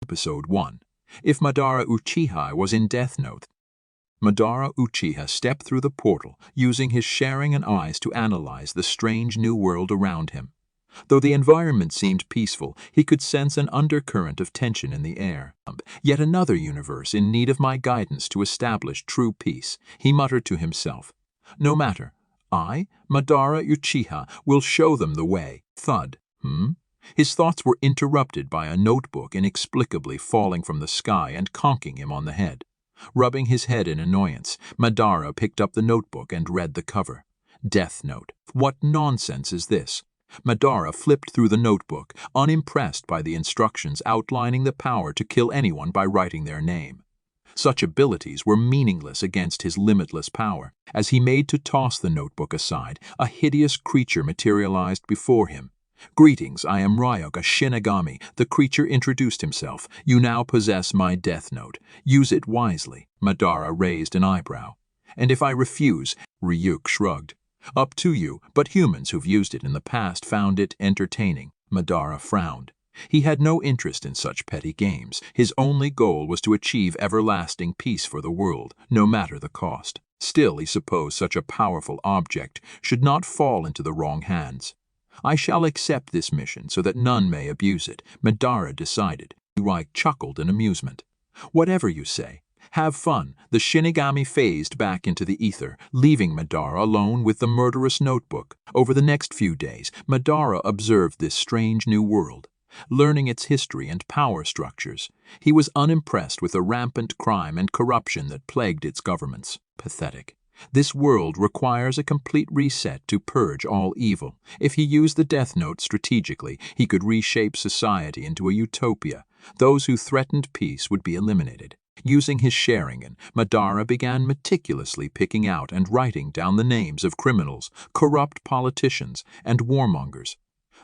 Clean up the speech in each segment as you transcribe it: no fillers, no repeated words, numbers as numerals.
Episode 1. If Madara Uchiha was in Death Note. Madara Uchiha stepped through the portal, using his Sharingan eyes to analyze the strange new world around him. Though the environment seemed peaceful, he could sense an undercurrent of tension in the air. Yet another universe in need of my guidance to establish true peace, he muttered to himself. No matter. I, Madara Uchiha, will show them the way. Thud. His thoughts were interrupted by a notebook inexplicably falling from the sky and conking him on the head. Rubbing his head in annoyance, Madara picked up the notebook and read the cover. Death Note. What nonsense is this? Madara flipped through the notebook, unimpressed by the instructions outlining the power to kill anyone by writing their name. Such abilities were meaningless against his limitless power. As he made to toss the notebook aside, a hideous creature materialized before him. Greetings, I am Ryoga Shinigami. The creature introduced himself. You now possess my Death Note. Use it wisely. Madara raised an eyebrow. And if I refuse? Ryuk shrugged. Up to you, but humans who've used it in the past found it entertaining. Madara frowned. He had no interest in such petty games. His only goal was to achieve everlasting peace for the world, no matter the cost. Still, he supposed such a powerful object should not fall into the wrong hands. I shall accept this mission so that none may abuse it, Madara decided. Ryuk chuckled in amusement. Whatever you say. Have fun. The Shinigami phased back into the ether, leaving Madara alone with the murderous notebook. Over the next few days, Madara observed this strange new world, learning its history and power structures. He was unimpressed with the rampant crime and corruption that plagued its governments. Pathetic. This world requires a complete reset to purge all evil. If he used the Death Note strategically, he could reshape society into a utopia. Those who threatened peace would be eliminated. Using his Sharingan, Madara began meticulously picking out and writing down the names of criminals, corrupt politicians, and warmongers.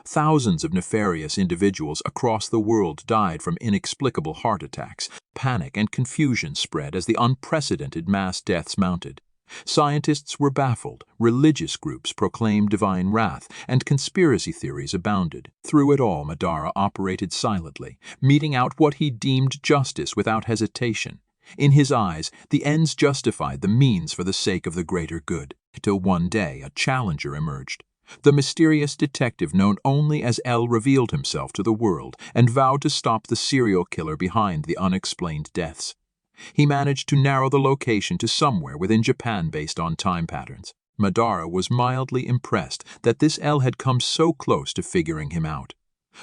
Thousands of nefarious individuals across the world died from inexplicable heart attacks. Panic and confusion spread as the unprecedented mass deaths mounted. Scientists were baffled, religious groups proclaimed divine wrath, and conspiracy theories abounded. Through it all, Madara operated silently, meting out what he deemed justice without hesitation. In his eyes, the ends justified the means for the sake of the greater good. Till one day, a challenger emerged. The mysterious detective known only as L revealed himself to the world and vowed to stop the serial killer behind the unexplained deaths. He managed to narrow the location to somewhere within Japan based on time patterns. Madara was mildly impressed that this L had come so close to figuring him out.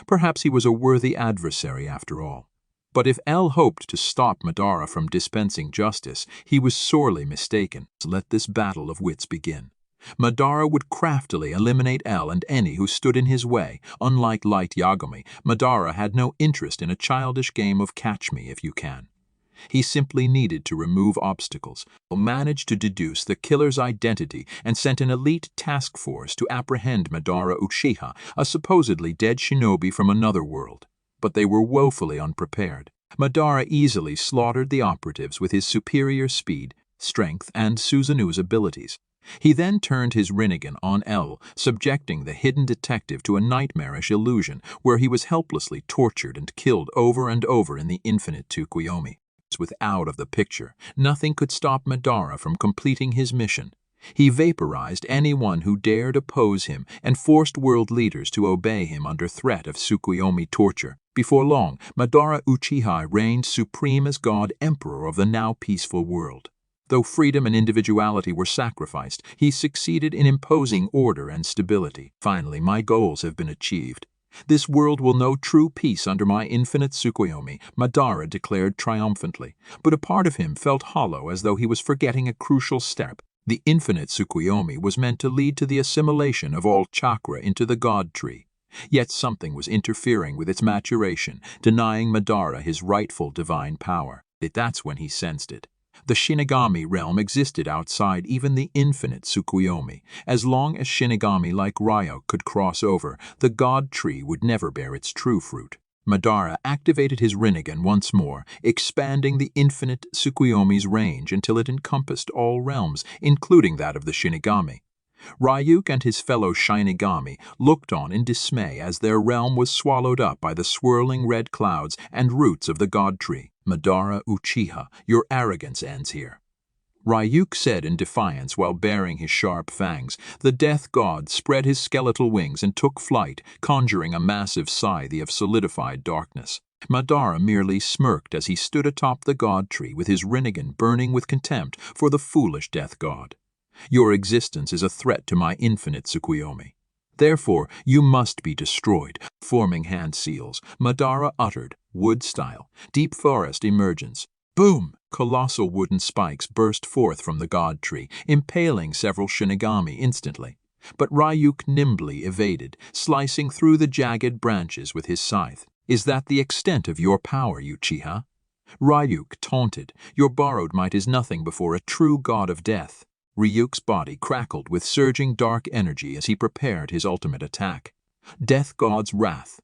Perhaps he was a worthy adversary after all. But if L hoped to stop Madara from dispensing justice, he was sorely mistaken. Let this battle of wits begin. Madara would craftily eliminate L and any who stood in his way. Unlike Light Yagami, Madara had no interest in a childish game of catch me if you can. He simply needed to remove obstacles, managed to deduce the killer's identity, and sent an elite task force to apprehend Madara Uchiha, a supposedly dead shinobi from another world. But they were woefully unprepared. Madara easily slaughtered the operatives with his superior speed, strength, and Suzanu's abilities. He then turned his Rinnegan on L, subjecting the hidden detective to a nightmarish illusion where he was helplessly tortured and killed over and over in the infinite Tsukuyomi. With out of the picture, nothing could stop Madara from completing his mission. He vaporized anyone who dared oppose him and forced world leaders to obey him under threat of Tsukuyomi torture. Before long, Madara Uchiha reigned supreme as God Emperor of the now peaceful world. Though freedom and individuality were sacrificed, he succeeded in imposing order and stability. Finally, my goals have been achieved. This world will know true peace under my infinite Tsukuyomi, Madara declared triumphantly, but a part of him felt hollow as though he was forgetting a crucial step. The infinite Tsukuyomi was meant to lead to the assimilation of all chakra into the God tree. Yet something was interfering with its maturation, denying Madara his rightful divine power. That's when he sensed it. The Shinigami realm existed outside even the infinite Tsukuyomi. As long as Shinigami like Ryuk could cross over, the God tree would never bear its true fruit. Madara activated his Rinnegan once more, expanding the infinite Tsukuyomi's range until it encompassed all realms, including that of the Shinigami. Ryuk and his fellow Shinigami looked on in dismay as their realm was swallowed up by the swirling red clouds and roots of the god tree. Madara Uchiha, your arrogance ends here, Ryuk said in defiance while baring his sharp fangs. The death god spread his skeletal wings and took flight, conjuring a massive scythe of solidified darkness. Madara merely smirked as he stood atop the god tree with his Rinnegan burning with contempt for the foolish death god. Your existence is a threat to my infinite Tsukuyomi. Therefore, you must be destroyed. Forming hand seals, Madara uttered, wood-style, deep forest emergence. Boom! Colossal wooden spikes burst forth from the god tree, impaling several Shinigami instantly. But Ryuk nimbly evaded, slicing through the jagged branches with his scythe. Is that the extent of your power, Uchiha? Ryuk taunted. Your borrowed might is nothing before a true god of death. Ryuk's body crackled with surging dark energy as he prepared his ultimate attack. Death God's Wrath.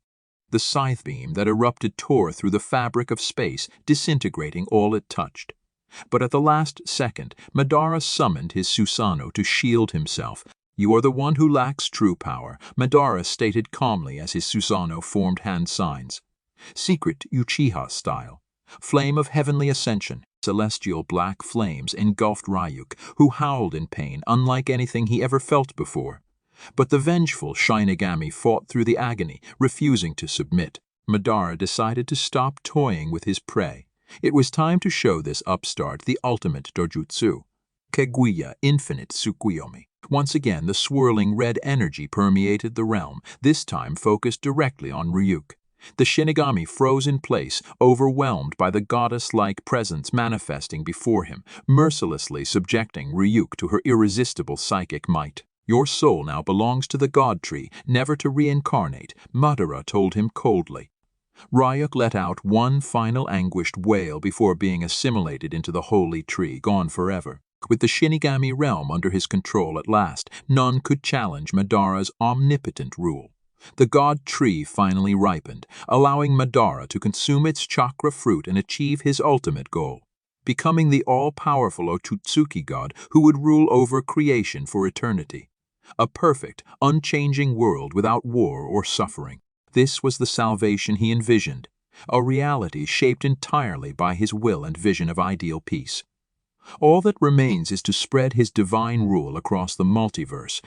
The scythe beam that erupted tore through the fabric of space, disintegrating all it touched. But at the last second, Madara summoned his Susanoo to shield himself. You are the one who lacks true power, Madara stated calmly as his Susanoo formed hand signs. Secret Uchiha style. Flame of heavenly ascension. Celestial black flames engulfed Ryuk, who howled in pain unlike anything he ever felt before. But the vengeful Shinigami fought through the agony, refusing to submit. Madara decided to stop toying with his prey. It was time to show this upstart the ultimate dojutsu. Kaguya Infinite Tsukuyomi. Once again, the swirling red energy permeated the realm, this time focused directly on Ryuk. The Shinigami froze in place, overwhelmed by the goddess-like presence manifesting before him, mercilessly subjecting Ryuk to her irresistible psychic might. Your soul now belongs to the god tree, never to reincarnate, Madara told him coldly. Ryuk let out one final anguished wail before being assimilated into the holy tree, gone forever. With the Shinigami realm under his control at last, none could challenge Madara's omnipotent rule. The god tree finally ripened, allowing Madara to consume its chakra fruit and achieve his ultimate goal, becoming the all-powerful Otsutsuki god who would rule over creation for eternity. A perfect, unchanging world without war or suffering. This was the salvation he envisioned, a reality shaped entirely by his will and vision of ideal peace. All that remains is to spread his divine rule across the multiverse,